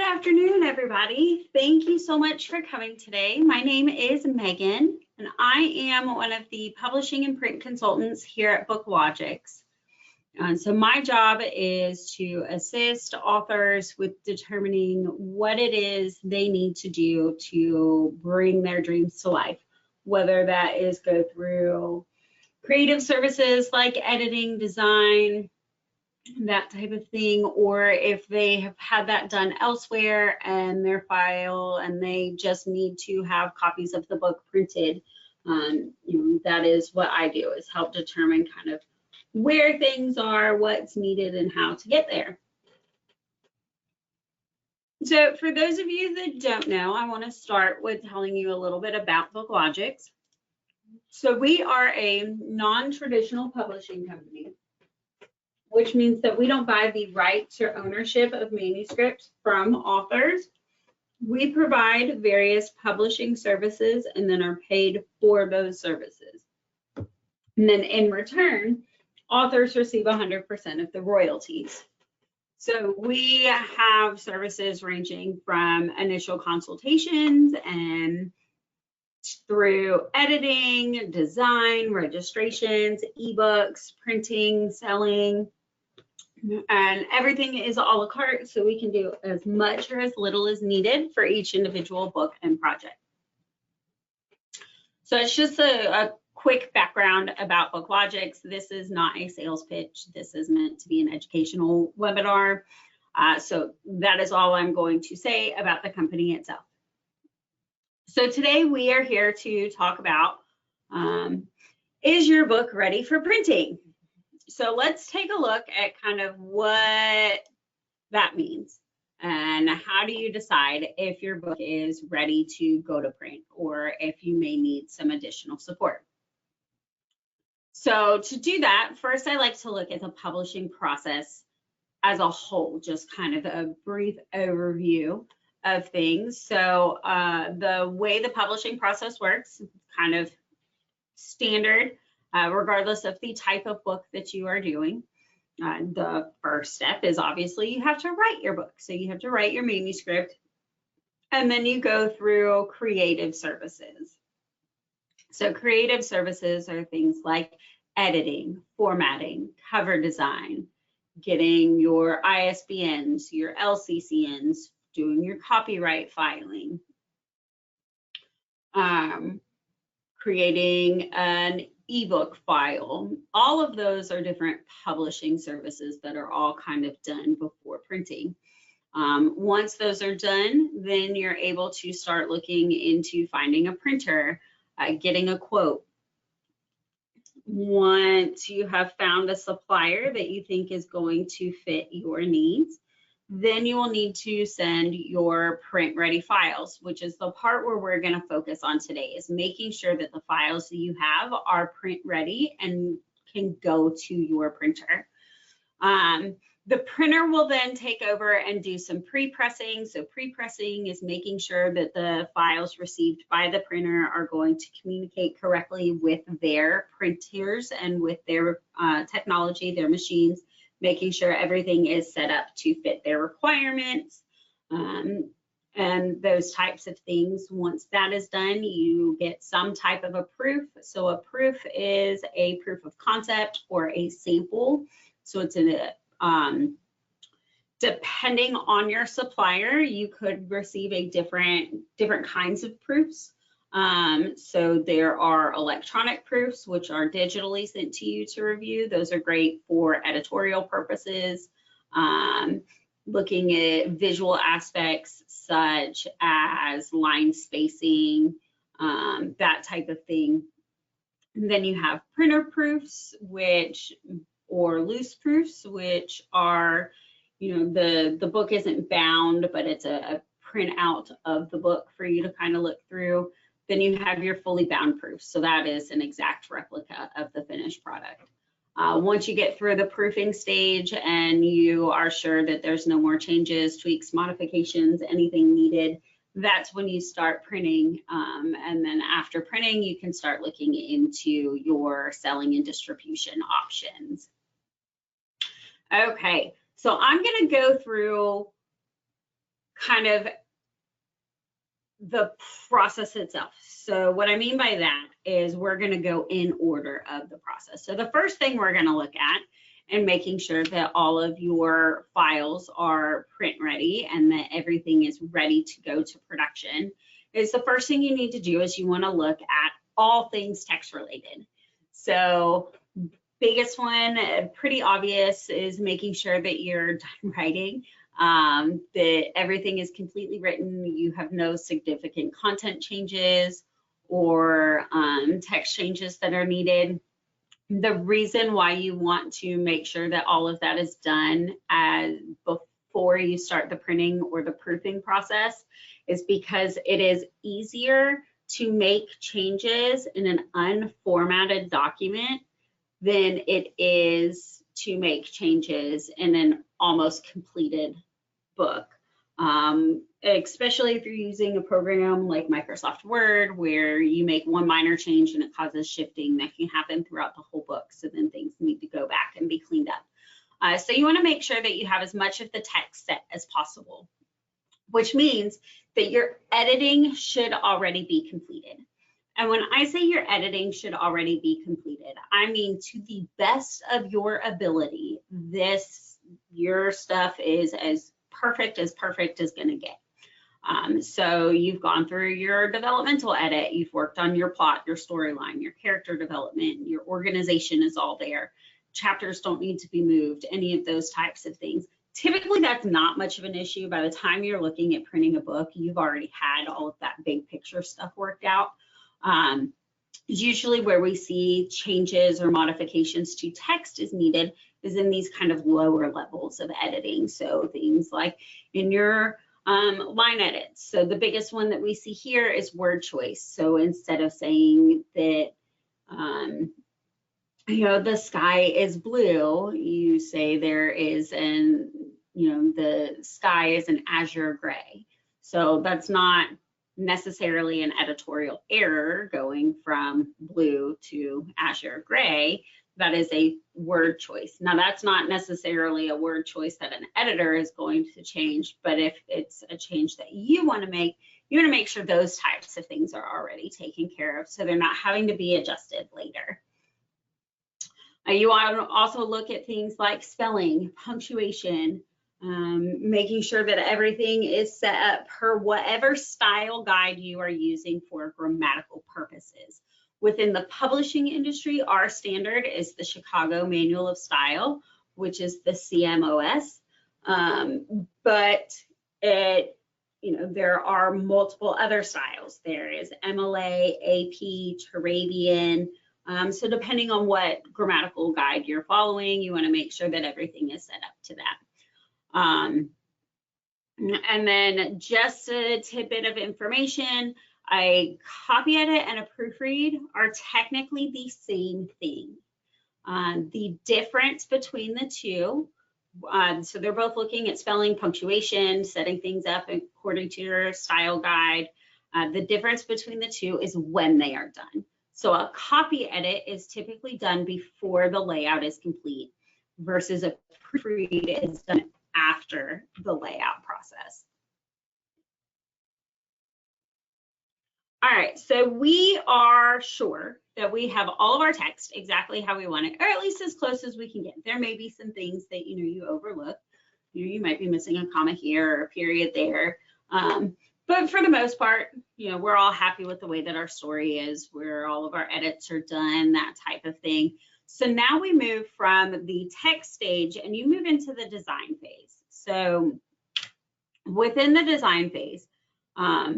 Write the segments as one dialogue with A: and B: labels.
A: afternoon, everybody. Thank you so much for coming today. My name is Megan, and I am one of the publishing and print consultants here at BookLogix. So my job is to assist authors with determining what it is they need to do to bring their dreams to life, whether that is go through creative services like editing, design, that type of thing, or if they have had that done elsewhere and their file and they just need to have copies of the book printed. That is what I do, is help determine kind of where things are, what's needed, and how to get there. So for those of you that don't know, I want to start with telling you a little bit about BookLogix. So we are a non-traditional publishing company, which means that we don't buy the rights or ownership of manuscripts from authors. We provide various publishing services and then are paid for those services. And then in return, authors receive 100% of the royalties. So we have services ranging from initial consultations and through editing, design, registrations, ebooks, printing, selling, and everything is a la carte, so we can do as much or as little as needed for each individual book and project. So it's just a quick background about BookLogix. This is not a sales pitch. This is meant to be an educational webinar. So that is all I'm going to say about the company itself. So today we are here to talk about, is your book ready for printing? So let's take a look at kind of what that means and how do you decide if your book is ready to go to print or if you may need some additional support. So to do that, first I like to look at the publishing process as a whole, just kind of a brief overview of things. So the way the publishing process works, kind of standard, regardless of the type of book that you are doing. The first step is obviously you have to write your book. So you have to write your manuscript, and then you go through creative services. So creative services are things like editing, formatting, cover design, getting your ISBNs, your LCCNs, doing your copyright filing, creating an ebook file. All of those are different publishing services that are all kind of done before printing. Once those are done, then you're able to start looking into finding a printer, getting a quote. Once you have found a supplier that you think is going to fit your needs, then you will need to send your print ready files, which is the part where we're going to focus on today, is making sure that the files that you have are print ready and can go to your printer. The printer will then take over and do some pre-pressing. So pre-pressing is making sure that the files received by the printer are going to communicate correctly with their printers and with their technology, their machines, making sure everything is set up to fit their requirements and those types of things. Once that is done, you get some type of a proof. So a proof is a proof of concept or a sample. So it's depending on your supplier, you could receive a different kinds of proofs. So there are electronic proofs, which are digitally sent to you to review. Those are great for editorial purposes, looking at visual aspects such as line spacing, that type of thing. And then you have printer proofs, or loose proofs, which are, the book isn't bound, but it's a printout of the book for you to kind of look through. Then you have your fully bound proofs. So that is an exact replica of the finished product. Once you get through the proofing stage and you are sure that there's no more changes, tweaks, modifications, anything needed, that's when you start printing. And then after printing, you can start looking into your selling and distribution options. Okay, so I'm going to go through kind of the process itself. So what I mean by that is we're going to go in order of the process. So the first thing we're going to look at and making sure that all of your files are print ready and that everything is ready to go to production is the first thing you need to do is you want to look at all things text related. So biggest one, pretty obvious, is making sure that you're done writing, that everything is completely written, you have no significant content changes or text changes that are needed. The reason why you want to make sure that all of that is done before you start the printing or the proofing process is because it is easier to make changes in an unformatted document than it is to make changes in an almost completed book. Especially if you're using a program like Microsoft Word, where you make one minor change and it causes shifting that can happen throughout the whole book. So then things need to go back and be cleaned up. So you want to make sure that you have as much of the text set as possible, which means that your editing should already be completed. And when I say your editing should already be completed, I mean to the best of your ability, your stuff is as perfect as going to get. So you've gone through your developmental edit, you've worked on your plot, your storyline, your character development, your organization is all there. Chapters don't need to be moved, any of those types of things. Typically, that's not much of an issue. By the time you're looking at printing a book, you've already had all of that big picture stuff worked out. Usually where we see changes or modifications to text is needed is in these kind of lower levels of editing. So things like in your line edits. So the biggest one that we see here is word choice. So instead of saying that, the sky is blue, you say there is the sky is an azure gray. So that's not necessarily an editorial error going from blue to azure gray. That is a word choice. Now, that's not necessarily a word choice that an editor is going to change, but if it's a change that you want to make, you want to make sure those types of things are already taken care of so they're not having to be adjusted later. You want to also look at things like spelling, punctuation, making sure that everything is set up per whatever style guide you are using for grammatical purposes. Within the publishing industry, our standard is the Chicago Manual of Style, which is the CMOS. But there are multiple other styles. There is MLA, AP, Turabian. So depending on what grammatical guide you're following, you want to make sure that everything is set up to that. And then just a tidbit of information, a copy edit and a proofread are technically the same thing. The difference between the two, so they're both looking at spelling, punctuation, setting things up according to your style guide. The difference between the two is when they are done. So a copy edit is typically done before the layout is complete versus a proofread is done after the layout process. All right, so we are sure that we have all of our text exactly how we want it, or at least as close as we can get. There may be some things that you overlook. You might be missing a comma here or a period there. But for the most part, we're all happy with the way that our story is, where all of our edits are done, that type of thing. So now we move from the text stage and you move into the design phase. So within the design phase, I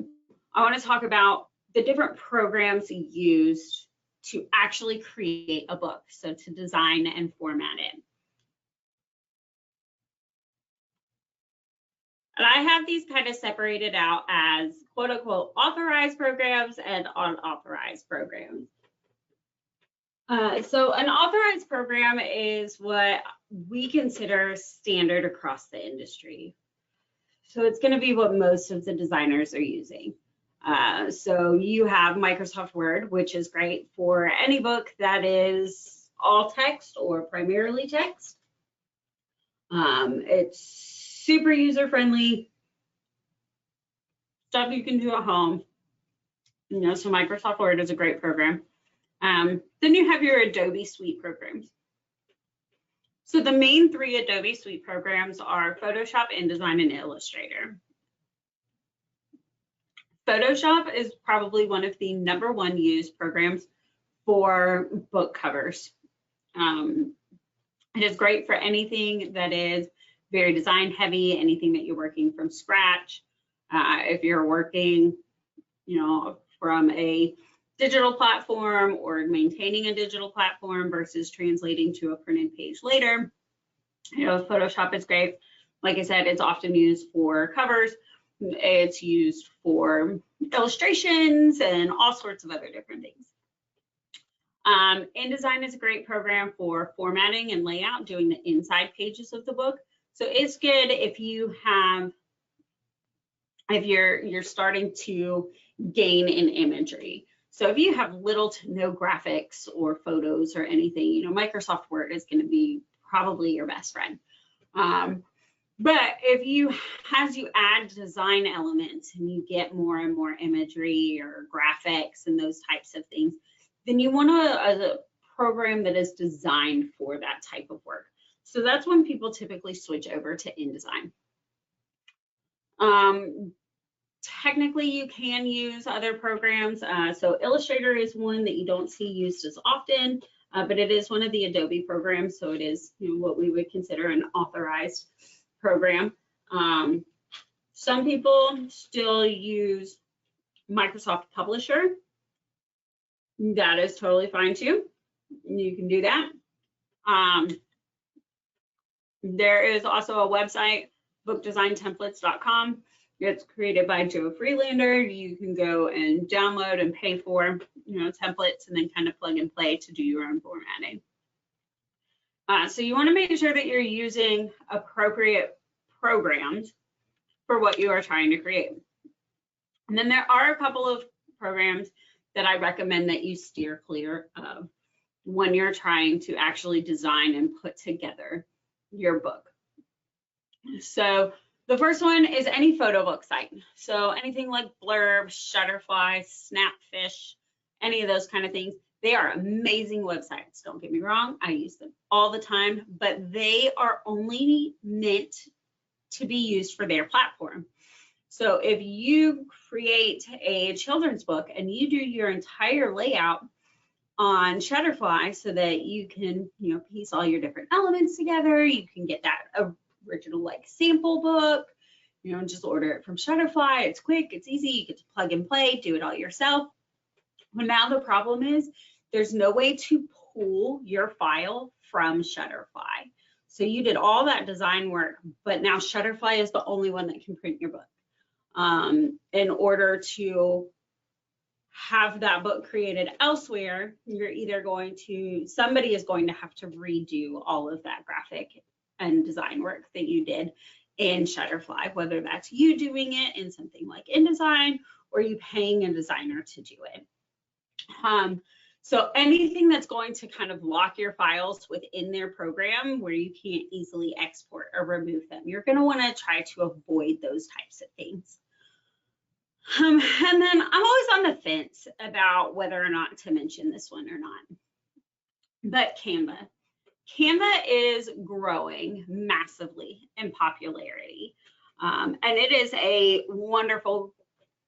A: want to talk about the different programs used to actually create a book, so to design and format it. And I have these kind of separated out as quote unquote authorized programs and unauthorized programs. So an authorized program is what we consider standard across the industry. So it's going to be what most of the designers are using. So you have Microsoft Word, which is great for any book that is all text or primarily text. It's super user-friendly. stuff you can do at home. You know, so Microsoft Word is a great program. Then you have your Adobe Suite programs. So the main three Adobe Suite programs are Photoshop, InDesign, and Illustrator. Photoshop is probably one of the #1 used programs for book covers. It is great for anything that is very design heavy, anything that you're working from scratch. If you're working, you know, from a digital platform or maintaining a digital platform versus translating to a printed page later, you know, Photoshop is great. Like I said, it's often used for covers. It's used for illustrations and all sorts of other different things. InDesign is a great program for formatting and layout, doing the inside pages of the book. So it's good if you have, if you're starting to gain in imagery. So if you have little to no graphics or photos or anything, you know, Microsoft Word is going to be probably your best friend. But if you, as you add design elements and you get more and more imagery or graphics and those types of things, then you want a program that is designed for that type of work. So that's when people typically switch over to InDesign. Technically, you can use other programs. So Illustrator is one that you don't see used as often, but it is one of the Adobe programs. So it is, you know, what we would consider an authorized program. Some people still use Microsoft Publisher. That is totally fine too. You can do that. There is also a website, bookdesigntemplates.com. It's created by Joe Freelander. You can go and download and pay for, you know, templates and then kind of plug and play to do your own formatting. So you want to make sure that you're using appropriate programs for what you are trying to create. And then there are a couple of programs that I recommend that you steer clear of when you're trying to actually design and put together your book. So the first one is any photo book site. So anything like Blurb, Shutterfly, Snapfish, any of those kind of things. They are amazing websites. Don't get me wrong, I use them all the time, but they are only meant to be used for their platform. So if you create a children's book and you do your entire layout on Shutterfly so that you can, you know, piece all your different elements together, you can get that original like sample book, you know, just order it from Shutterfly. It's quick, it's easy, you get to plug and play, do it all yourself. Well, now the problem is there's no way to pull your file from Shutterfly. So you did all that design work, but now Shutterfly is the only one that can print your book. In order to have that book created elsewhere, you're either going to, somebody is going to have to redo all of that graphic and design work that you did in Shutterfly, whether that's you doing it in something like InDesign or you paying a designer to do it. So anything that's going to kind of lock your files within their program where you can't easily export or remove them, you're going to want to try to avoid those types of things. And then I'm always on the fence about whether or not to mention this one or not, but Canva. Canva is growing massively in popularity, and it is a wonderful,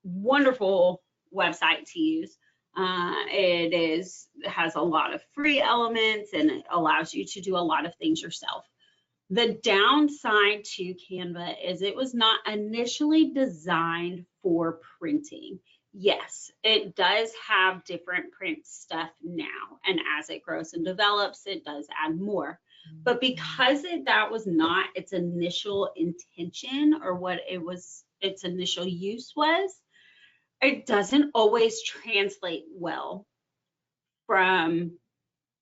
A: wonderful website to use. It has a lot of free elements and it allows you to do a lot of things yourself. The downside to Canva is it was not initially designed for printing. Yes, it does have different print stuff now, and as it grows and develops, it does add more. But because that was not its initial intention or what it was, its initial use was, it doesn't always translate well from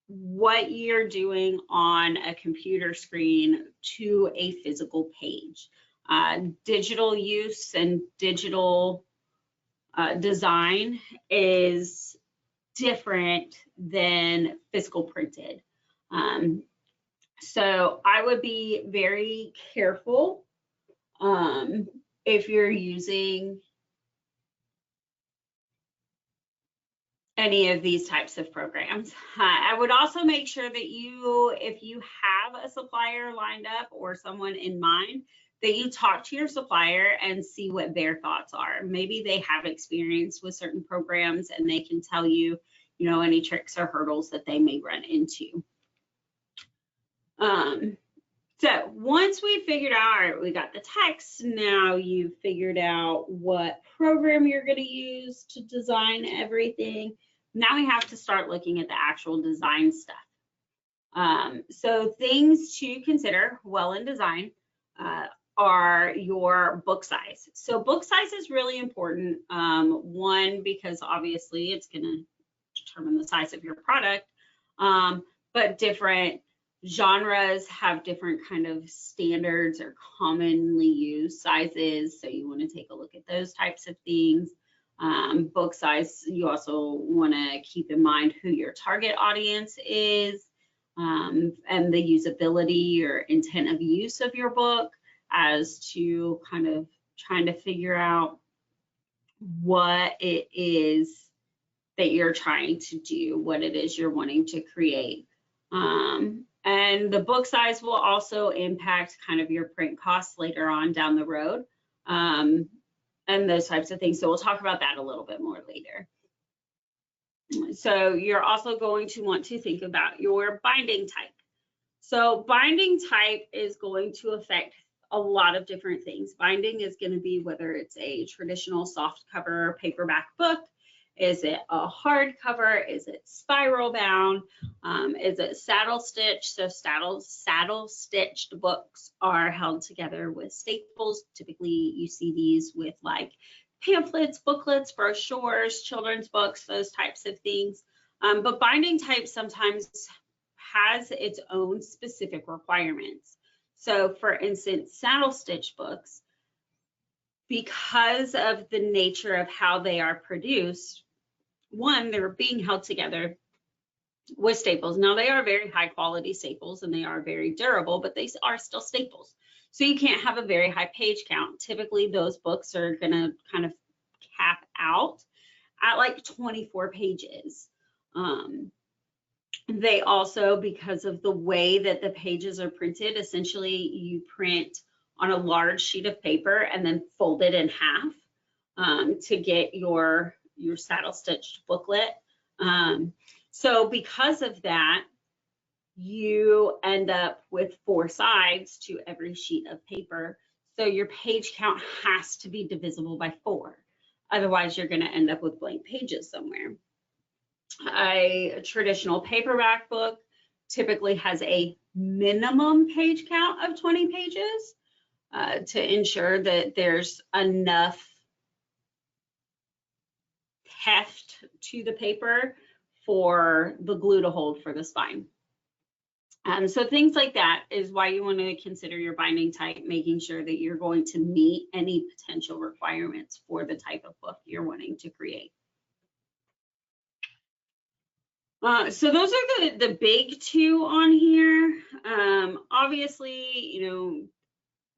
A: what you're doing on a computer screen to a physical page. Digital use and digital design is different than physical printed. So I would be very careful if you're using any of these types of programs. I would also make sure that if you have a supplier lined up or someone in mind, that you talk to your supplier and see what their thoughts are. Maybe they have experience with certain programs and they can tell you, any tricks or hurdles that they may run into. So once we figured out, all right, we got the text, now you've figured out what program you're going to use to design everything. Now we have to start looking at the actual design stuff. So things to consider well in design are your book size. So book size is really important. One, because obviously it's going to determine the size of your product, but different genres have different kind of standards or commonly used sizes. So you want to take a look at those types of things. Book size, you also want to keep in mind who your target audience is, and the usability or intent of use of your book, as to kind of trying to figure out what it is that you're trying to do, what it is you're wanting to create. And the book size will also impact kind of your print costs later on down the road, and those types of things. So we'll talk about that a little bit more later. So you're also going to want to think about your binding type. So binding type is going to affect a lot of different things. Binding is going to be whether it's a traditional soft cover paperback book. Is it a hardcover? Is it spiral bound? Is it saddle stitch? So saddle stitched books are held together with staples. Typically, you see these with like pamphlets, booklets, brochures, children's books, those types of things. But binding type sometimes has its own specific requirements. So, for instance, saddle stitch books, because of the nature of how they are produced, one, they're being held together with staples. Now, they are very high quality staples and they are very durable, but they are still staples. So you can't have a very high page count. Typically, those books are going to kind of cap out at like 24 pages. They also, because of the way that the pages are printed, essentially you print on a large sheet of paper and then fold it in half to get your saddle stitched booklet. So because of that, you end up with 4 sides to every sheet of paper. So your page count has to be divisible by 4. Otherwise, you're going to end up with blank pages somewhere. A traditional paperback book typically has a minimum page count of 20 pages to ensure that there's enough heft to the paper for the glue to hold for the spine. So things like that is why you want to consider your binding type, making sure that you're going to meet any potential requirements for the type of book you're wanting to create. So those are the big 2 on here. Obviously,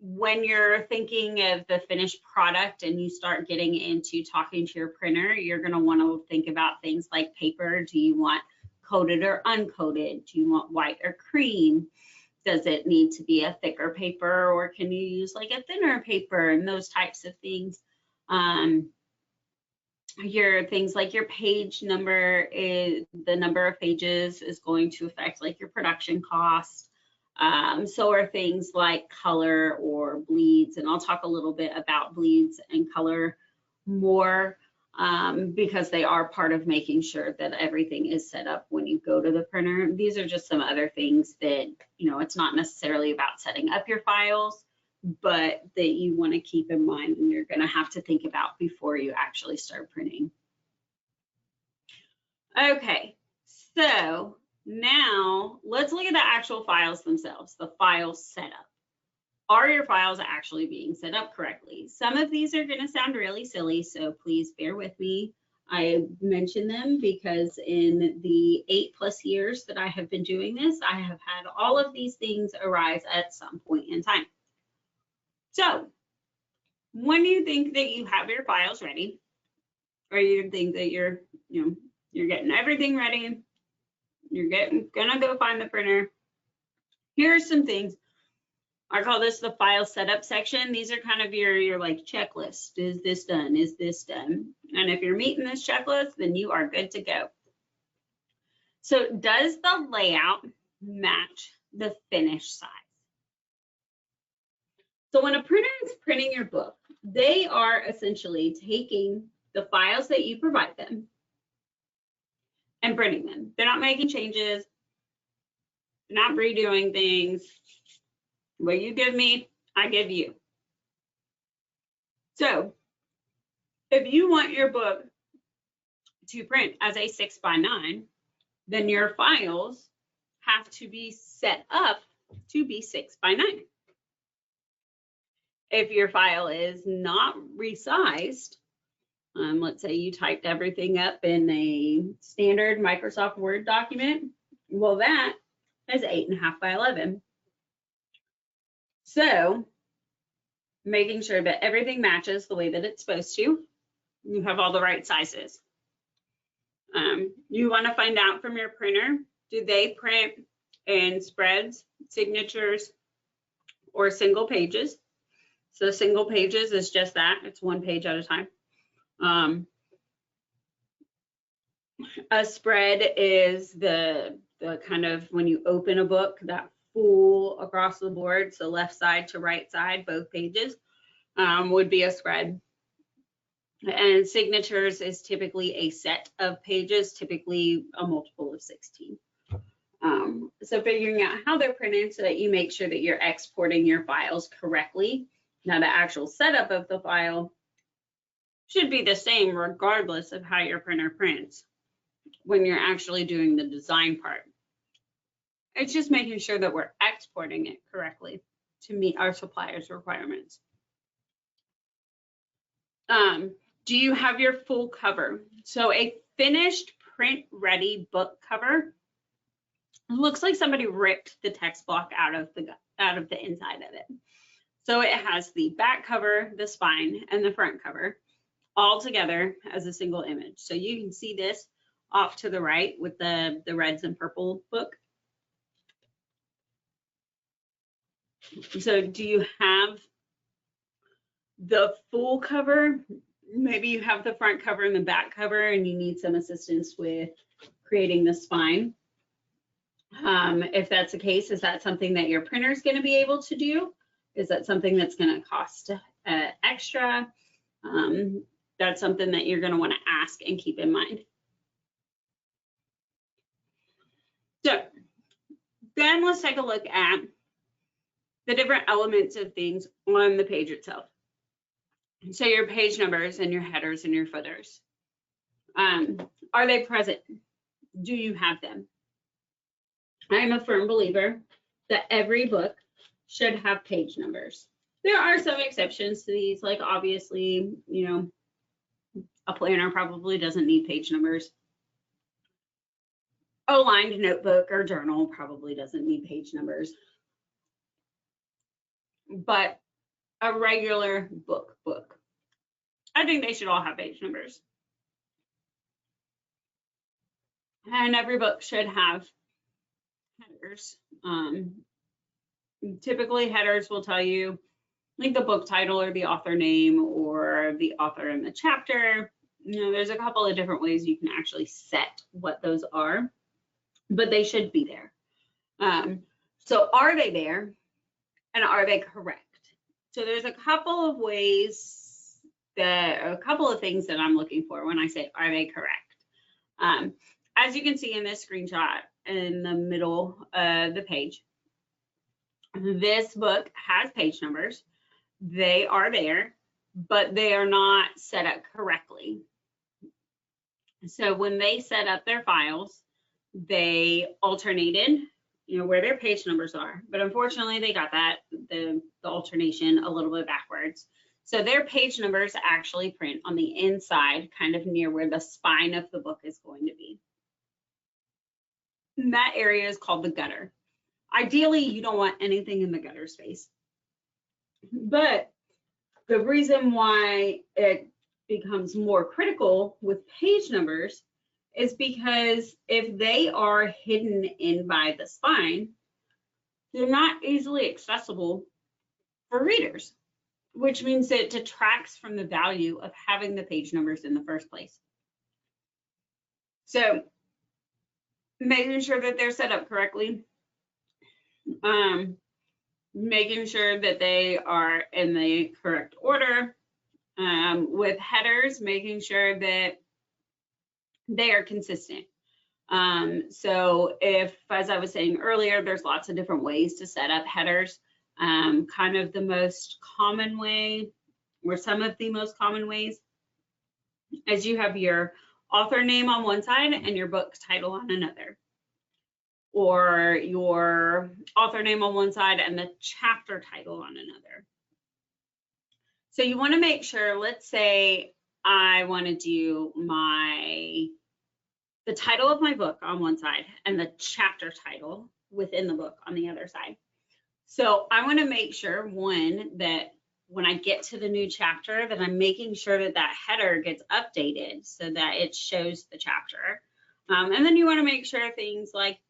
A: when you're thinking of the finished product and you start getting into talking to your printer, you're going to want to think about things like paper. Do you want coated or uncoated? Do you want white or cream? Does it need to be a thicker paper, or can you use like a thinner paper, and those types of things? Your things like your page number, the number of pages is going to affect like your production cost. So are things like color or bleeds, and I'll talk a little bit about bleeds and color more because they are part of making sure that everything is set up when you go to the printer. These are just some other things that, it's not necessarily about setting up your files, but that you want to keep in mind and you're going to have to think about before you actually start printing. Okay, so now let's look at the actual files themselves, the file setup. Are your files actually being set up correctly? Some of these are going to sound really silly, so please bear with me. I mention them because in the 8+ years that I have been doing this, I have had all of these things arise at some point in time. So when you think that you have your files ready, or you think that you're, You're getting everything ready. You're gonna go find the printer. Here's some things. I call this the file setup section. These are kind of your like checklist. Is this done? Is this done? And if you're meeting this checklist, then you are good to go. So does the layout match the finish size? So when a printer is printing your book, they are essentially taking the files that you provide them and printing them. They're not making changes, not redoing things. What you give me, I give you. So if you want your book to print as a 6x9, then your files have to be set up to be 6x9. If your file is not resized, let's say you typed everything up in a standard Microsoft Word document, well, that is 8.5x11. So making sure that everything matches the way that it's supposed to, you have all the right sizes. You want to find out from your printer, do they print in spreads, signatures, or single pages? So single pages is just that, it's one page at a time. A spread is the kind of when you open a book, that full across the board, so left side to right side, both pages, would be a spread. And signatures is typically a set of pages, typically a multiple of 16. So figuring out how they're printed so that you make sure that you're exporting your files correctly. Now the actual setup of the file should be the same regardless of how your printer prints when you're actually doing the design part. It's just making sure that we're exporting it correctly to meet our supplier's requirements. Do you have your full cover? So a finished print ready book cover looks like somebody ripped the text block out of the inside of it. So it has the back cover, the spine, and the front cover all together as a single image. So you can see this off to the right with the reds and purple book. So do you have the full cover? Maybe you have the front cover and the back cover and you need some assistance with creating the spine. If that's the case, is that something that your printer is going to be able to do? Is that something that's going to cost extra? That's something that you're going to want to ask and keep in mind. So then let's take a look at the different elements of things on the page itself. So your page numbers and your headers and your footers. Are they present? Do you have them? I am a firm believer that every book should have page numbers. There are some exceptions to these, like obviously, you know, a planner probably doesn't need page numbers. A lined notebook or journal probably doesn't need page numbers. But a regular book, I think they should all have page numbers. And every book should have headers. Typically headers will tell you like the book title or the author name or the author in the chapter. You know, there's a couple of different ways you can actually set what those are, but they should be there. So are they there and are they correct? So there's a couple of ways a couple of things that I'm looking for when I say, are they correct? As you can see in this screenshot in the middle of the page, this book has page numbers. They are there, but they are not set up correctly. So when they set up their files, they alternated, you know, where their page numbers are. But unfortunately, they got the alternation a little bit backwards. So their page numbers actually print on the inside, kind of near where the spine of the book is going to be. And that area is called the gutter. Ideally, you don't want anything in the gutter space. But the reason why it becomes more critical with page numbers is because if they are hidden in by the spine, they're not easily accessible for readers, which means it detracts from the value of having the page numbers in the first place. So making sure that they're set up correctly, making sure that they are in the correct order, with headers, making sure that they are consistent. So if, as I was saying earlier, there's lots of different ways to set up headers. Kind of the most common way, or some of the most common ways, is you have your author name on one side and your book title on another, or your author name on one side and the chapter title on another. So you want to make sure, let's say I want to do the title of my book on one side and the chapter title within the book on the other side. So I want to make sure, one, that when I get to the new chapter, that I'm making sure that that header gets updated so that it shows the chapter. And then you want to make sure things like,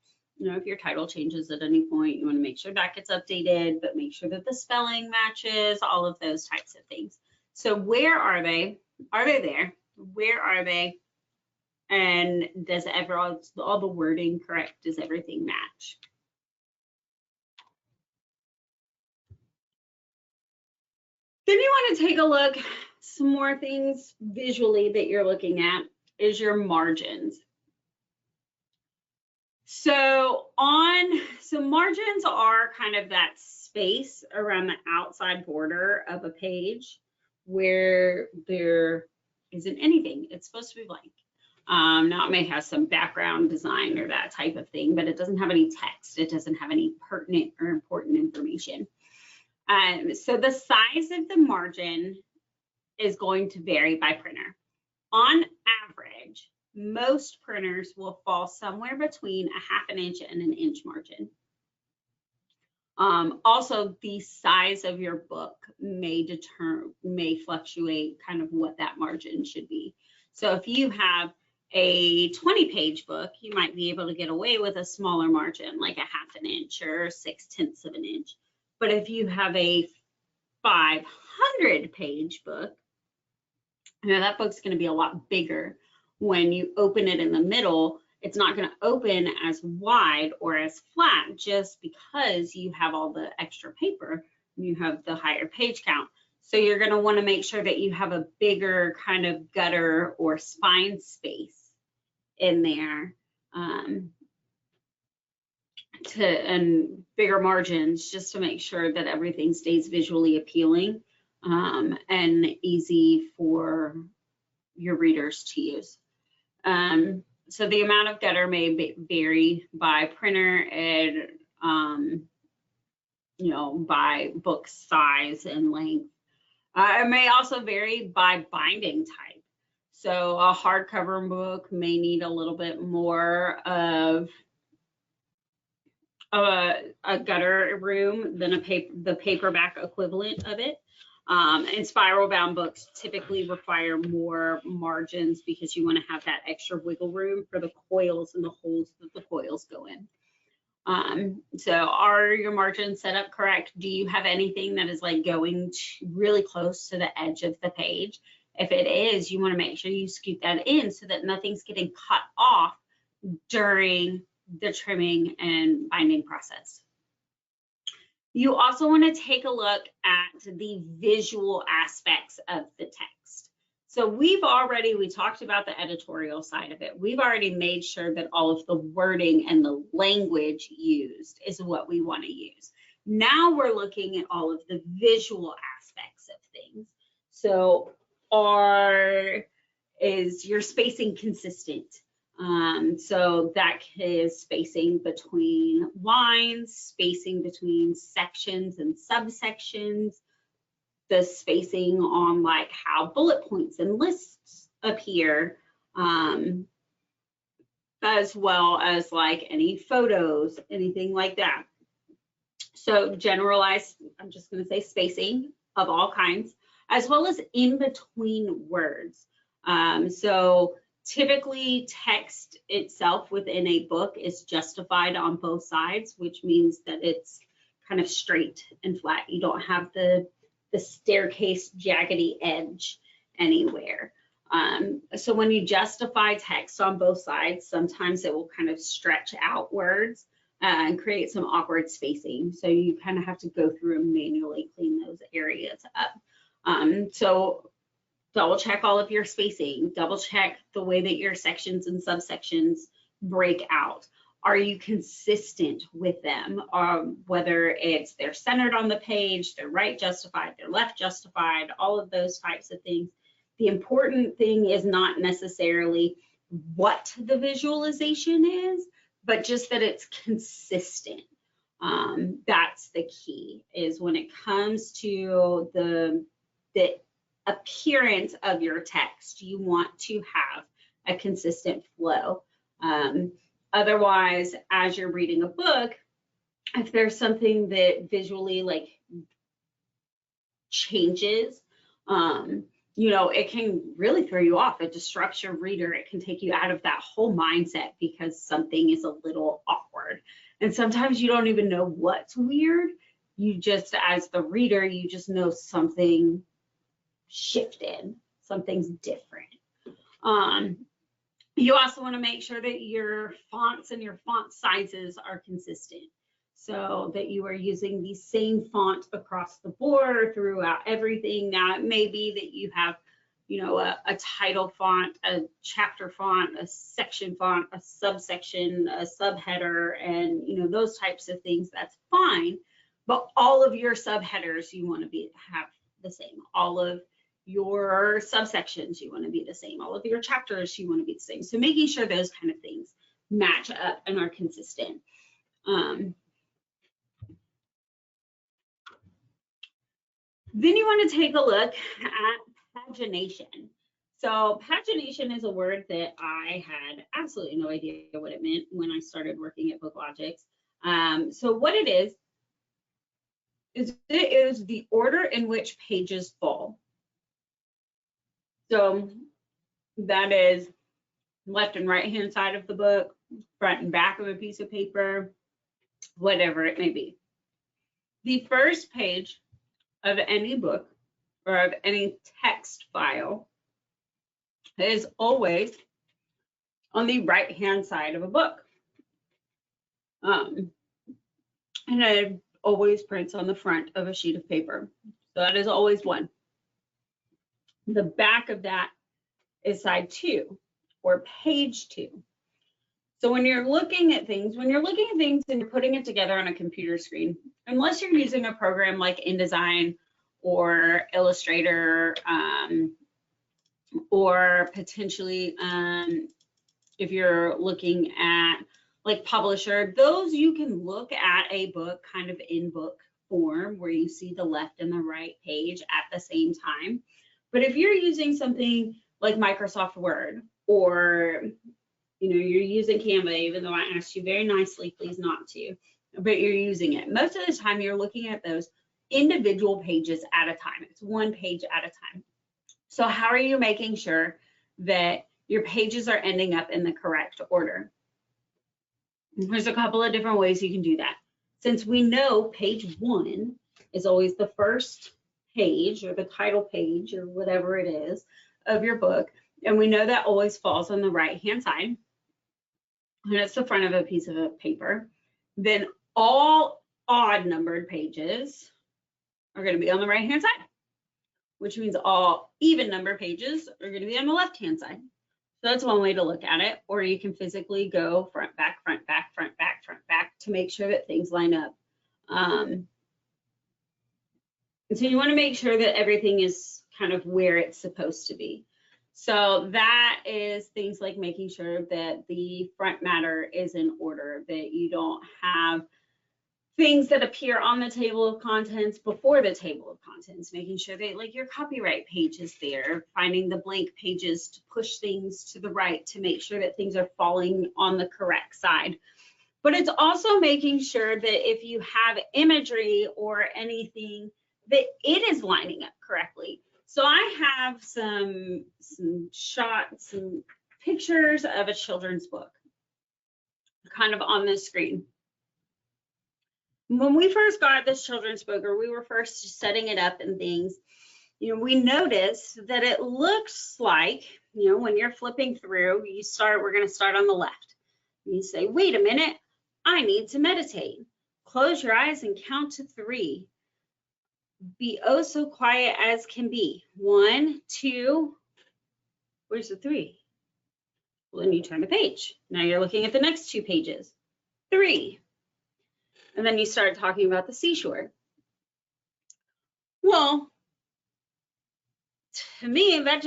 A: if your title changes at any point, you want to make sure that gets updated, but make sure that the spelling matches, all of those types of things. So where are they? Are they there? Where are they? And does all the wording correct? Does everything match? Then you want to take a look, some more things visually that you're looking at is your margins. So margins are kind of that space around the outside border of a page where there isn't anything. It's supposed to be blank. Now it may have some background design or that type of thing, but it doesn't have any text. It doesn't have any pertinent or important information. So the size of the margin is going to vary by printer. On average, most printers will fall somewhere between a half an inch and an inch margin. Also, the size of your book may fluctuate kind of what that margin should be. So if you have a 20-page book, you might be able to get away with a smaller margin, like a half an inch or 0.6 of an inch. But if you have a 500-page book, that book's going to be a lot bigger. When you open it in the middle, it's not going to open as wide or as flat just because you have all the extra paper, you have the higher page count. So you're going to want to make sure that you have a bigger kind of gutter or spine space in there, and bigger margins, just to make sure that everything stays visually appealing and easy for your readers to use. So the amount of gutter may vary by printer and by book size and length. It may also vary by binding type. So a hardcover book may need a little bit more of a gutter room than the paperback equivalent of it. And spiral bound books typically require more margins because you want to have that extra wiggle room for the coils and the holes that the coils go in. So are your margins set up correct? Do you have anything that is like going really close to the edge of the page? If it is, you want to make sure you scoot that in so that nothing's getting cut off during the trimming and binding process. You also want to take a look at the visual aspects of the text. So we talked about the editorial side of it. We've already made sure that all of the wording and the language used is what we want to use. Now we're looking at all of the visual aspects of things. So is your spacing consistent? So that is spacing between lines, spacing between sections and subsections, the spacing on like how bullet points and lists appear, as well as like any photos, anything like that. So generalized, I'm just going to say spacing of all kinds, as well as in between words. So Typically, text itself within a book is justified on both sides, which means that it's kind of straight and flat. You don't have the staircase jaggedy edge anywhere. So when you justify text on both sides, sometimes it will kind of stretch outwards and create some awkward spacing. So you kind of have to go through and manually clean those areas up. So double check all of your spacing, double check the way that your sections and subsections break out. Are you consistent with them? Whether it's they're centered on the page, they're right justified, they're left justified, all of those types of things. The important thing is not necessarily what the visualization is, but just that it's consistent. That's the key, is when it comes to the appearance of your text, you want to have a consistent flow. Otherwise, as you're reading a book, if there's something that visually like changes, it can really throw you off. It disrupts your reader. It can take you out of that whole mindset because something is a little awkward. And sometimes you don't even know what's weird. You just, as the reader, you just know something shifted, something's different. You also want to make sure that your fonts and your font sizes are consistent, so that you are using the same font across the board throughout everything. Now, it may be that you have, a title font, a chapter font, a section font, a subsection, a subheader, and those types of things. That's fine, but all of your subheaders you want to have the same. All of your subsections you want to be the same. All of your chapters you want to be the same. So making sure those kind of things match up and are consistent. Then you want to take a look at pagination. So pagination is a word that I had absolutely no idea what it meant when I started working at BookLogics. So what it is it is the order in which pages fall. So that is left and right hand side of the book, front and back of a piece of paper, whatever it may be. The first page of any book or of any text file is always on the right hand side of a book. And it always prints on the front of a sheet of paper. So that is always one. The back of that is side 2 or page 2. So when you're looking at things and you're putting it together on a computer screen, unless you're using a program like InDesign or Illustrator, or potentially if you're looking at like Publisher, those you can look at a book kind of in book form where you see the left and the right page at the same time. But if you're using something like Microsoft Word, or you're using Canva, even though I asked you very nicely please not to, but you're using it, most of the time you're looking at those individual pages at a time. It's one page at a time. So how are you making sure that your pages are ending up in the correct order? There's a couple of different ways you can do that. Since we know page 1 is always the first page or the title page or whatever it is of your book, and we know that always falls on the right hand side, and it's the front of a piece of paper, then all odd numbered pages are going to be on the right hand side, which means all even number pages are going to be on the left hand side. So that's one way to look at it. Or you can physically go front, back, front, back, front, back, front, back to make sure that things line up. And so you want to make sure that everything is kind of where it's supposed to be. So that is things like making sure that the front matter is in order, that you don't have things that appear on the table of contents before the table of contents, making sure that like your copyright page is there, finding the blank pages to push things to the right to make sure that things are falling on the correct side. But it's also making sure that if you have imagery or anything, that it is lining up correctly. So I have some shots, some pictures of a children's book kind of on this screen. When we first got this children's book, or we were first setting it up and things, we noticed that it looks like, when you're flipping through, we're going to start on the left. You say, wait a minute, I need to meditate. Close your eyes and count to 3. Be oh so quiet as can be. 1, 2, where's the 3? Well, then you turn the page. Now you're looking at the next 2 pages. 3. And then you start talking about the seashore. Well, to me, that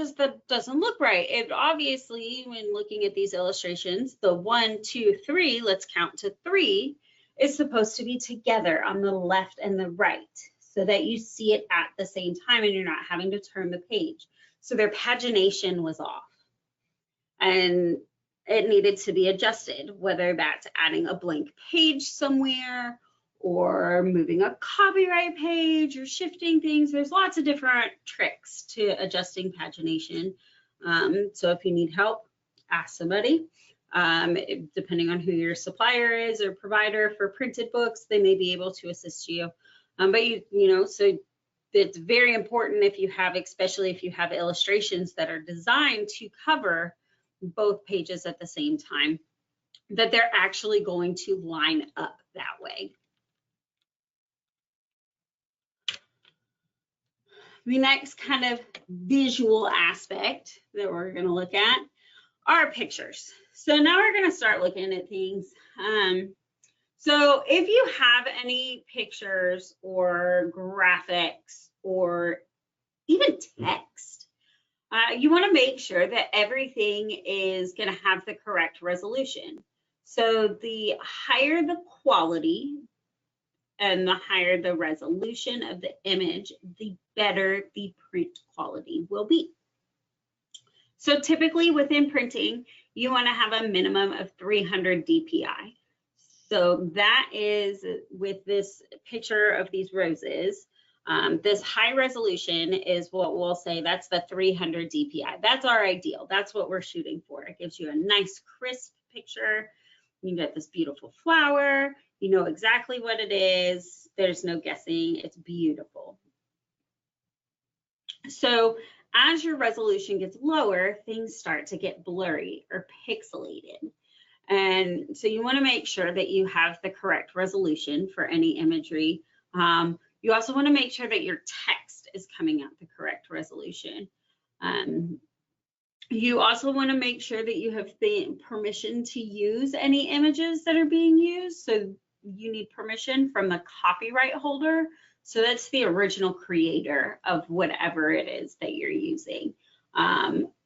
A: doesn't look right. It obviously, when looking at these illustrations, the 1, 2, 3, let's count to 3, is supposed to be together on the left and the right, so that you see it at the same time and you're not having to turn the page. So their pagination was off and it needed to be adjusted, whether that's adding a blank page somewhere or moving a copyright page or shifting things. There's lots of different tricks to adjusting pagination. So if you need help, ask somebody. Depending on who your supplier is or provider for printed books, they may be able to assist you. But so it's very important if you have, especially if you have illustrations that are designed to cover both pages at the same time, that they're actually going to line up that way. The next kind of visual aspect that we're going to look at are pictures. So now we're going to start looking at things. So if you have any pictures or graphics or even text, you want to make sure that everything is going to have the correct resolution. So the higher the quality and the higher the resolution of the image, the better the print quality will be. So typically within printing, you want to have a minimum of 300 DPI. So that is, with this picture of these roses, this high resolution is what we'll say, that's the 300 DPI. That's our ideal. That's what we're shooting for. It gives you a nice crisp picture. You get this beautiful flower. You know exactly what it is. There's no guessing. It's beautiful. So as your resolution gets lower, things start to get blurry or pixelated. And so you want to make sure that you have the correct resolution for any imagery. You also want to make sure that your text is coming out the correct resolution. You also want to make sure that you have the permission to use any images that are being used. So you need permission from the copyright holder. So that's the original creator of whatever it is that you're using.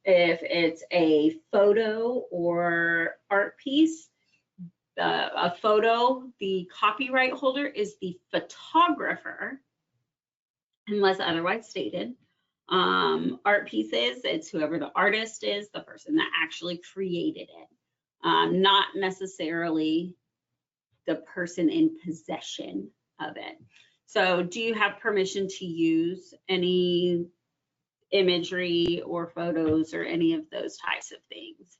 A: If it's a photo or art piece, a photo, the copyright holder is the photographer, unless otherwise stated. Art pieces, it's whoever the artist is, the person that actually created it, not necessarily the person in possession of it. So do you have permission to use any imagery or photos or any of those types of things?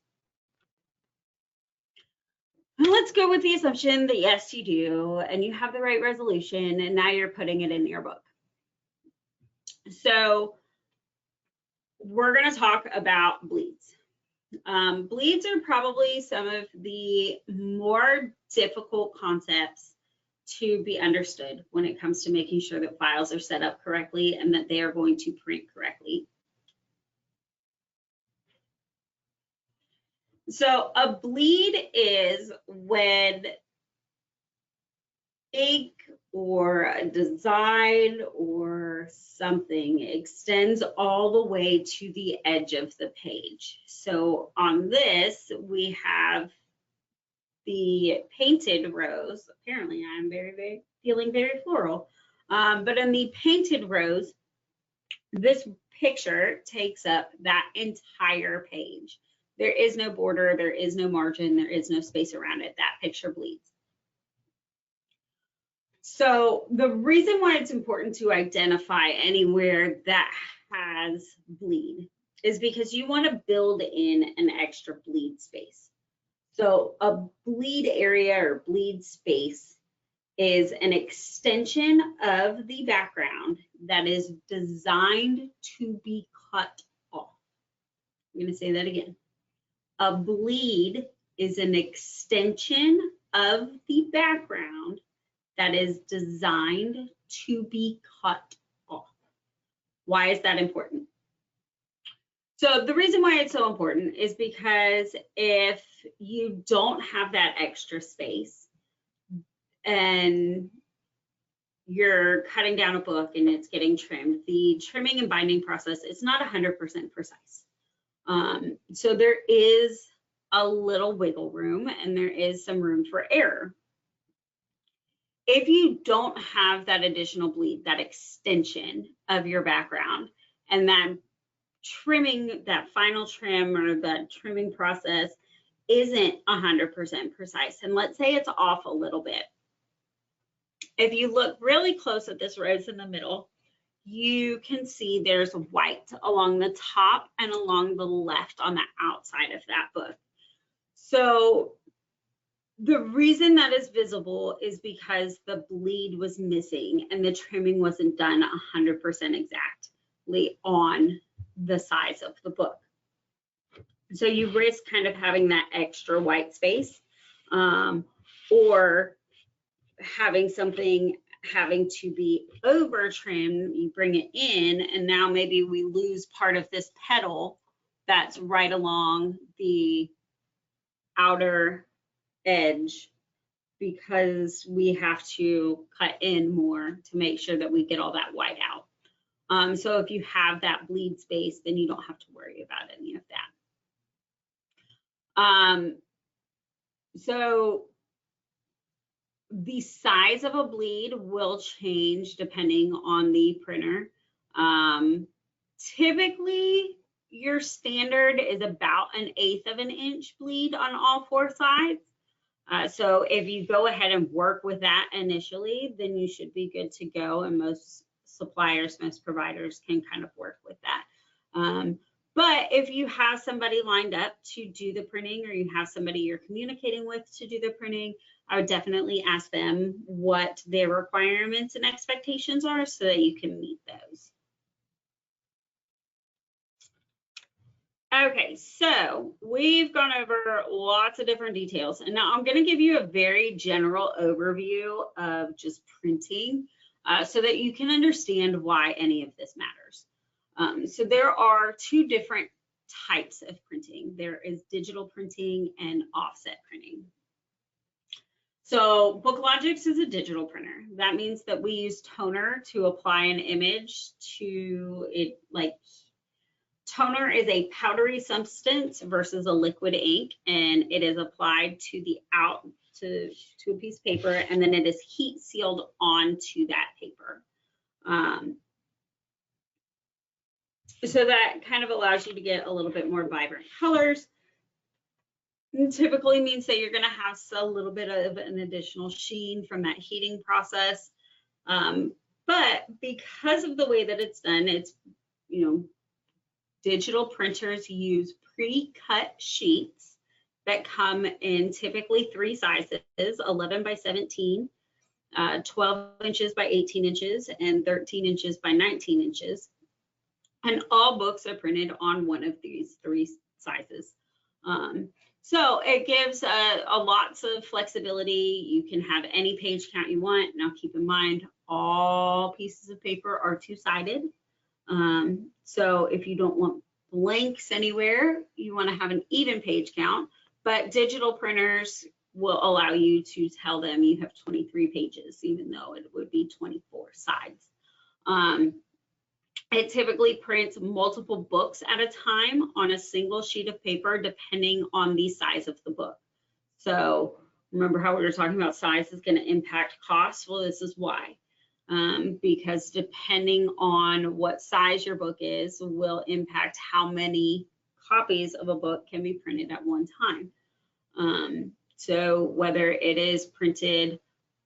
A: And let's go with the assumption that yes, you do, and you have the right resolution, and now you're putting it in your book. So we're going to talk about bleeds. Bleeds are probably some of the more difficult concepts to be understood when it comes to making sure that files are set up correctly and that they are going to print correctly. So a bleed is when ink or a design or something extends all the way to the edge of the page. So on this, we have the painted rose. Apparently I'm feeling very floral. But in the painted rose, this picture takes up that entire page. There is no border, there is no margin, there is no space around it. That picture bleeds. So the reason why it's important to identify anywhere that has bleed is because you want to build in an extra bleed space. So a bleed area or bleed space is an extension of the background that is designed to be cut off. I'm going to say that again. A bleed is an extension of the background that is designed to be cut off. Why is that important? So the reason why it's so important is because if you don't have that extra space and you're cutting down a book and it's getting trimmed, the trimming and binding process is not 100% precise. So there is a little wiggle room and there is some room for error. If you don't have that additional bleed, that extension of your background, and that trimming, that final trim or that trimming process isn't 100% precise, and let's say it's off a little bit. If you look really close at this rose in the middle, you can see there's white along the top and along the left on the outside of that book. So the reason that is visible is because the bleed was missing and the trimming wasn't done 100% exactly on the size of the book. So you risk kind of having that extra white space, or having something having to be over trimmed. You bring it in and now maybe we lose part of this petal that's right along the outer edge because we have to cut in more to make sure that we get all that white out. So if you have that bleed space, then you don't have to worry about any of that. So the size of a bleed will change depending on the printer. Typically, your standard is about 1/8 of an inch bleed on all 4 sides. So if you go ahead and work with that initially, then you should be good to go. And most suppliers, most providers can kind of work with that. But if you have somebody lined up to do the printing, or you have somebody you're communicating with to do the printing, I would definitely ask them what their requirements and expectations are so that you can meet those. Okay, so we've gone over lots of different details, and now I'm going to give you a very general overview of just printing so that you can understand why any of this matters. So there are 2 different types of printing. There is digital printing and offset printing. So BookLogix is a digital printer. That means that we use toner to apply an image to it. Like, toner is a powdery substance versus a liquid ink, and it is applied to the to a piece of paper, and then it is heat sealed onto that paper. So that kind of allows you to get a little bit more vibrant colors. And typically means that you're going to have a little bit of an additional sheen from that heating process. But because of the way that it's done, it's, digital printers use pre-cut sheets that come in typically 3 sizes, 11 by 17, 12 inches by 18 inches, and 13 inches by 19 inches. And all books are printed on one of these 3 sizes. So it gives a lots of flexibility. You can have any page count you want. Now keep in mind, all pieces of paper are 2-sided. So if you don't want blanks anywhere, you want to have an even page count, but digital printers will allow you to tell them you have 23 pages, even though it would be 24 sides. It typically prints multiple books at a time on a single sheet of paper, depending on the size of the book. So remember how we were talking about size is going to impact cost? Well, this is why. Because depending on what size your book is will impact how many copies of a book can be printed at one time. So whether it is printed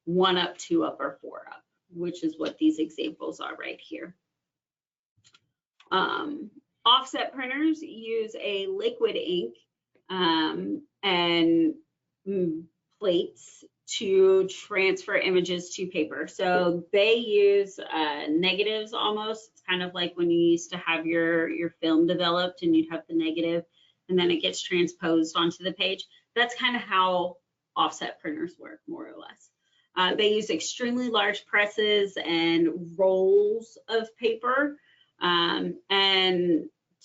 A: 1 up, 2 up, or 4 up, which is what these examples are right here. Offset printers use a liquid ink and plates to transfer images to paper. So they use negatives almost. It's kind of like when you used to have your film developed and you'd have the negative and then it gets transposed onto the page. That's kind of how offset printers work, more or less. They use extremely large presses and rolls of paper. And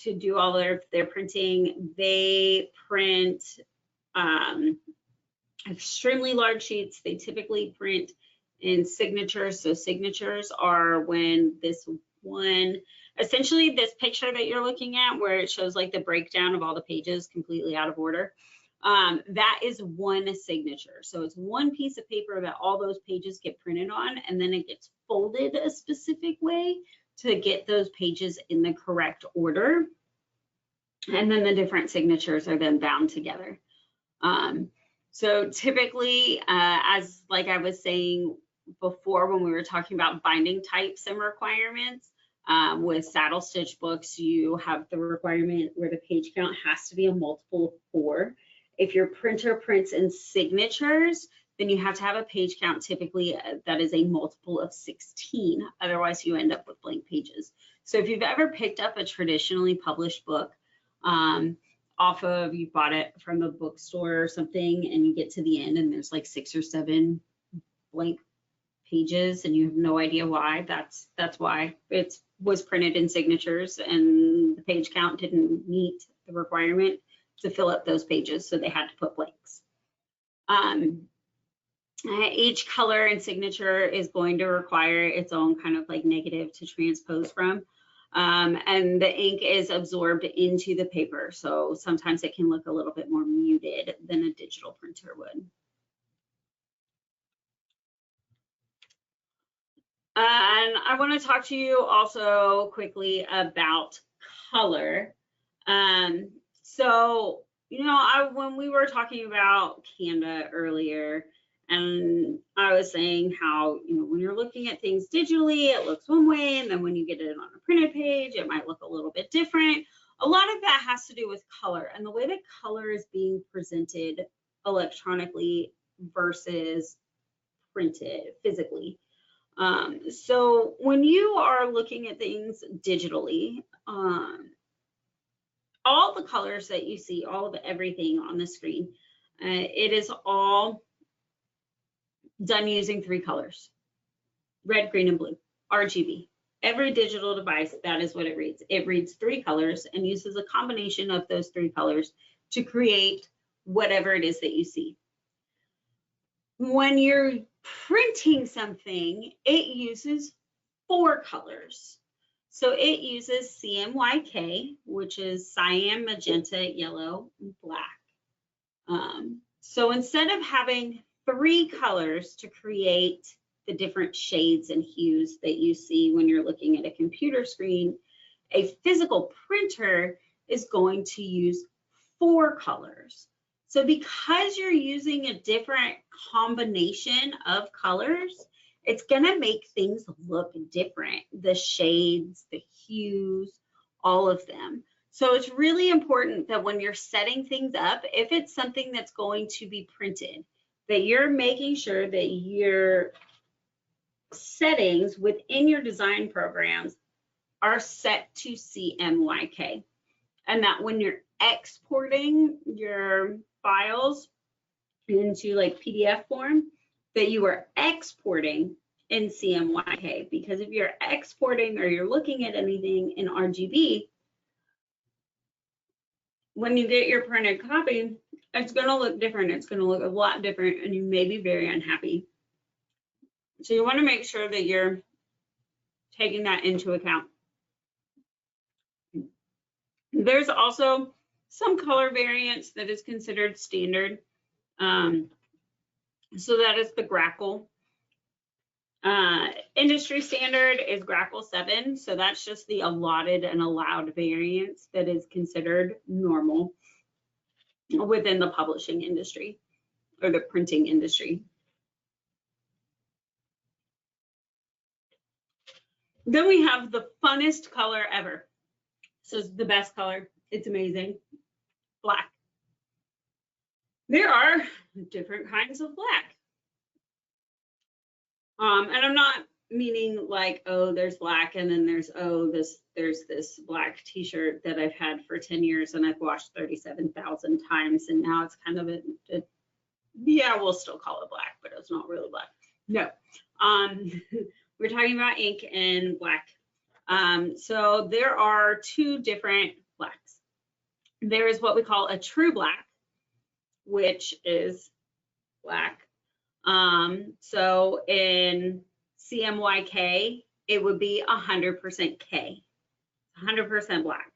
A: to do all of their printing, they print extremely large sheets. They typically print in signatures. So signatures are when this one, essentially this picture that you're looking at where it shows like the breakdown of all the pages completely out of order. That is one signature. So it's one piece of paper that all those pages get printed on, and then it gets folded a specific way to get those pages in the correct order. And then the different signatures are then bound together. So typically, as like I was saying before when we were talking about binding types and requirements, with saddle stitch books, you have the requirement where the page count has to be a multiple of 4. If your printer prints in signatures, then you have to have a page count typically that is a multiple of 16. Otherwise, you end up with blank pages. So if you've ever picked up a traditionally published book, off of, you bought it from a bookstore or something, and you get to the end and there's like 6 or 7 blank pages and you have no idea why, that's why. It was printed in signatures and the page count didn't meet the requirement to fill up those pages, so they had to put blanks. Each color and signature is going to require its own kind of like negative to transpose from. And the ink is absorbed into the paper, so sometimes it can look a little bit more muted than a digital printer would. And I want to talk to you also quickly about color. So, you know, when we were talking about Canva earlier, and I was saying how, you know, when you're looking at things digitally, it looks one way, and then when you get it on a printed page, it might look a little bit different. A lot of that has to do with color and the way that color is being presented electronically versus printed physically. So when you are looking at things digitally, all the colors that you see, all of everything on the screen, it is all done using 3 colors: red, green, and blue, RGB. Every digital device, that is what it reads. It reads 3 colors and uses a combination of those 3 colors to create whatever it is that you see. When you're printing something, it uses 4 colors. So it uses CMYK, which is cyan, magenta, yellow, and black. So instead of having 3 colors to create the different shades and hues that you see when you're looking at a computer screen, a physical printer is going to use 4 colors. So because you're using a different combination of colors, it's gonna make things look different. The shades, the hues, all of them. So it's really important that when you're setting things up, if it's something that's going to be printed, that you're making sure that your settings within your design programs are set to CMYK. And that when you're exporting your files into like PDF form, that you are exporting in CMYK, because if you're exporting or you're looking at anything in RGB, when you get your printed copy, it's going to look different. It's going to look a lot different, and you may be very unhappy. So you want to make sure that you're taking that into account. There's also some color variants that is considered standard. So that is the Grackle. Industry standard is Grackle 7. So that's just the allotted and allowed variants that is considered normal within the publishing industry or the printing industry. Then we have the funnest color ever. So it's the best color. It's amazing. Black. There are different kinds of black. And I'm not meaning like, oh, there's black and then there's, oh, there's this black t-shirt that I've had for 10 years and I've washed 37,000 times and now it's kind of yeah, we'll still call it black, but it's not really black. No. We're talking about ink and black. So there are two different blacks. There is what we call a true black, which is black. So in CMYK, it would be 100% K, 100% black.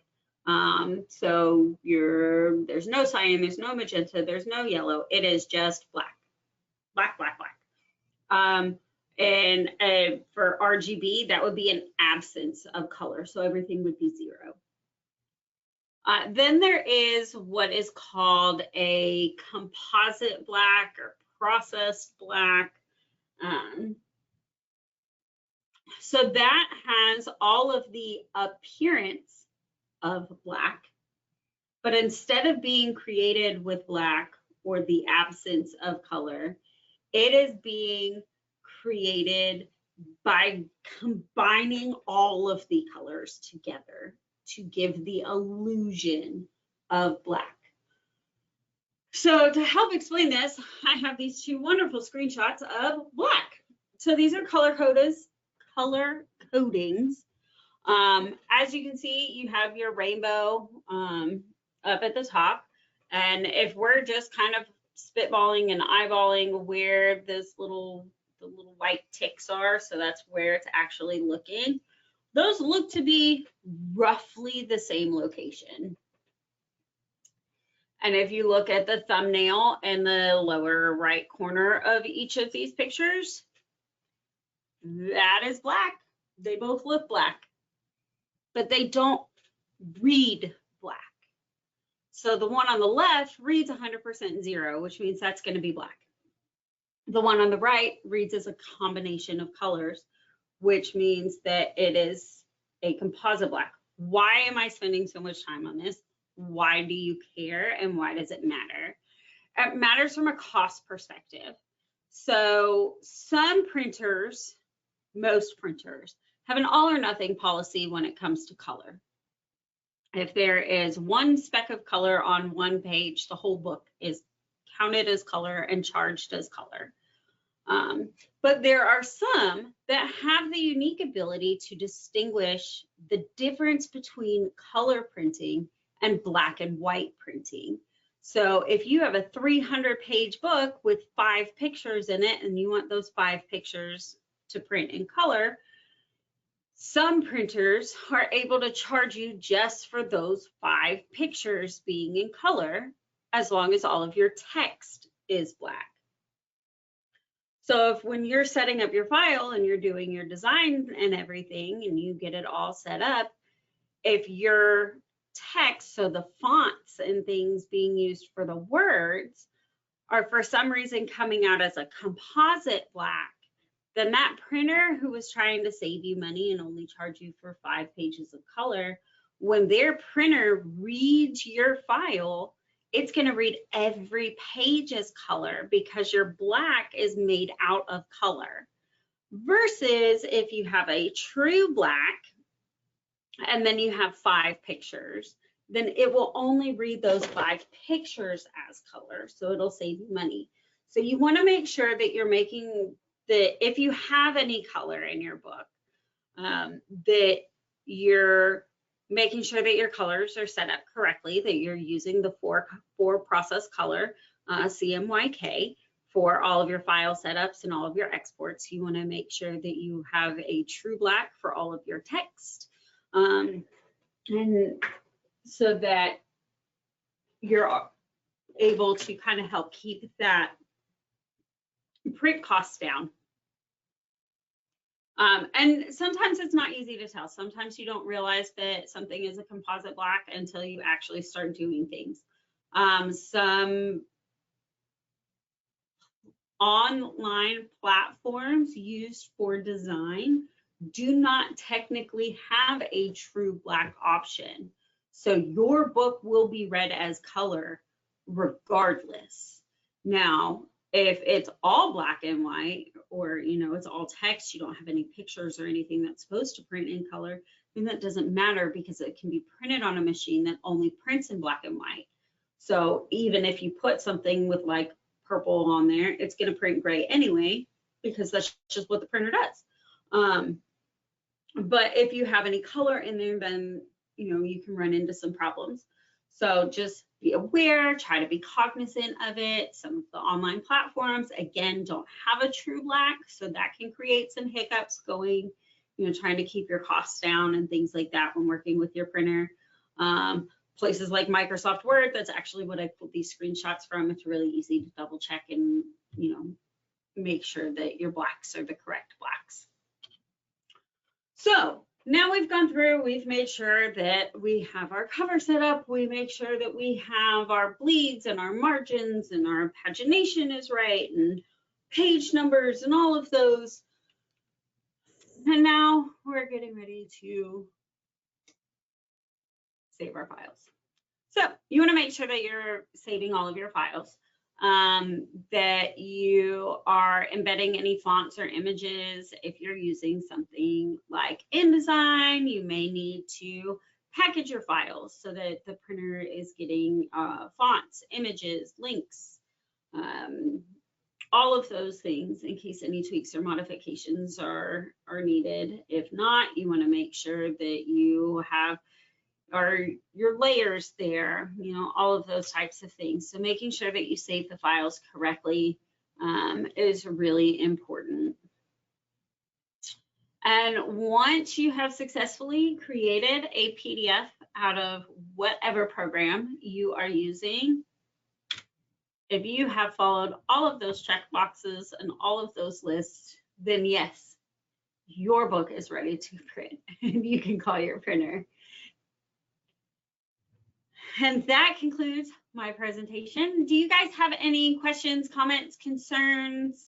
A: So there's no cyan, there's no magenta, there's no yellow. It is just black, black, black, black. And for RGB, that would be an absence of color. So everything would be 0. Then there is what is called a composite black or processed black. So that has all of the appearance of black, but instead of being created with black or the absence of color, it is being created by combining all of the colors together to give the illusion of black. So to help explain this, I have these two wonderful screenshots of black. So these are color codings. As you can see, you have your rainbow up at the top. And if we're just kind of spitballing and eyeballing where the little white ticks are, so that's where it's actually looking, those look to be roughly the same location. And if you look at the thumbnail in the lower right corner of each of these pictures, that is black. They both look black, but they don't read black. So the one on the left reads 100% 0, which means that's going to be black. The one on the right reads as a combination of colors, which means that it is a composite black. Why am I spending so much time on this? Why do you care and why does it matter? It matters from a cost perspective. So some printers, most printers, have an all or nothing policy when it comes to color. If there is one speck of color on one page, the whole book is counted as color and charged as color. But there are some that have the unique ability to distinguish the difference between color printing and black and white printing. So if you have a 300-page book with 5 pictures in it and you want those 5 pictures to print in color, some printers are able to charge you just for those 5 pictures being in color, as long as all of your text is black. So if when you're setting up your file and you're doing your design and everything and you get it all set up, if your text, so the fonts and things being used for the words, are for some reason coming out as a composite black, then that printer who was trying to save you money and only charge you for 5 pages of color, when their printer reads your file, it's going to read every page as color because your black is made out of color. Versus if you have a true black and then you have 5 pictures, then it will only read those 5 pictures as color. So it'll save you money. So you want to make sure that you're making if you have any color in your book, that you're making sure that your colors are set up correctly, that you're using the four process color, CMYK, for all of your file setups and all of your exports. You want to make sure that you have a true black for all of your text, and so that you're able to kind of help keep that print costs down. And sometimes it's not easy to tell. Sometimes you don't realize that something is a composite black until you actually start doing things. Some online platforms used for design do not technically have a true black option. So your book will be read as color regardless. Now, if it's all black and white, or it's all text, you don't have any pictures or anything that's supposed to print in color, then that doesn't matter because it can be printed on a machine that only prints in black and white. So even if you put something with like purple on there, it's going to print gray anyway, because that's just what the printer does. But if you have any color in there, then you can run into some problems. So just be aware, try to be cognizant of it. Some of the online platforms, again, don't have a true black, so that can create some hiccups going, trying to keep your costs down and things like that when working with your printer. Places like Microsoft Word, that's actually what I pulled these screenshots from. It's really easy to double check and, make sure that your blacks are the correct blacks. So now we've gone through, we've made sure that we have our cover set up, we make sure that we have our bleeds and our margins and our pagination is right and page numbers and all of those. And now we're getting ready to save our files. So you want to make sure that you're saving all of your files, that you are embedding any fonts or images. If you're using something like InDesign, you may need to package your files so that the printer is getting fonts, images, links, all of those things in case any tweaks or modifications are needed. If not, you want to make sure that you have your layers there, all of those types of things. So making sure that you save the files correctly is really important. And once you have successfully created a PDF out of whatever program you are using, if you have followed all of those check boxes and all of those lists, then yes, your book is ready to print and you can call your printer. And that concludes my presentation. Do you guys have any questions, comments, concerns?